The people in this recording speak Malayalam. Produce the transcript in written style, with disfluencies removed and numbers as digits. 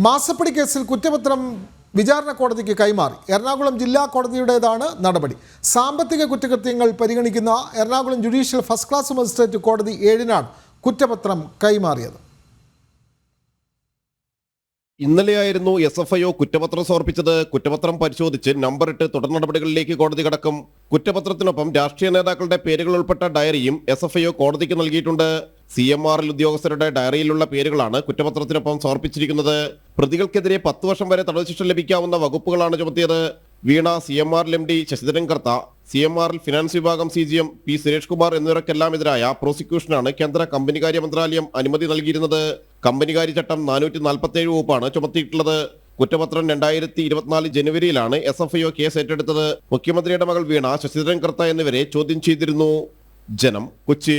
മാസപ്പടി കേസിൽ കുറ്റപത്രം വിചാരണ കോടതിക്ക് കൈമാറി. എറണാകുളം ജില്ലാ കോടതിയുടേതാണ് നടപടി. സാമ്പത്തിക കുറ്റകൃത്യങ്ങൾ പരിഗണിക്കുന്ന Ernakulam judicial first class magistrate കോടതി 7-നാണ് കുറ്റപത്രം കൈമാറിയത്. ഇന്നലെയായിരുന്നു SFIO കുറ്റപത്രം സമർപ്പിച്ചത്. കുറ്റപത്രം പരിശോധിച്ച് നമ്പർ 8 തുടർ നടപടികളിലേക്ക് കോടതി കടക്കും. കുറ്റപത്രത്തിനൊപ്പം രാഷ്ട്രീയ നേതാക്കളുടെ പേരുകൾ ഉൾപ്പെട്ട ഡയറിയും SFIO കോടതിക്ക് നൽകിയിട്ടുണ്ട്. CMRL ഉദ്യോഗസ്ഥരുടെ ഡയറിയിലുള്ള പേരുകളാണ് കുറ്റപത്രത്തിനൊപ്പം സമർപ്പിച്ചിരിക്കുന്നത്. പ്രതികൾക്കെതിരെ 10 വർഷം വരെ തടവ് ശിക്ഷ ലഭിക്കാവുന്ന വകുപ്പുകളാണ് ചുമത്തിയത്. വീണ, CMRL MD ശശിധരൻ കർത്ത, CMRL ഫിനാൻസ് വിഭാഗം CGM P സുരേഷ് കുമാർ എന്നിവർക്കെല്ലാം എതിരായ പ്രോസിക്യൂഷനാണ് കേന്ദ്ര കമ്പനികാര്യ മന്ത്രാലയം അനുമതി നൽകിയിരുന്നത്. കമ്പനികാര്യ ചട്ടം 447 വകുപ്പാണ് ചുമത്തിയിട്ടുള്ളത്. കുറ്റപത്രം 2024 ജനുവരിയിലാണ് SFIO കേസ് ഏറ്റെടുത്തത്. മുഖ്യമന്ത്രിയുടെ മകൾ വീണ, ശശിധരൻ കർത്ത എന്നിവരെ ചോദ്യം ചെയ്തിരുന്നു. ജനം, കൊച്ചി.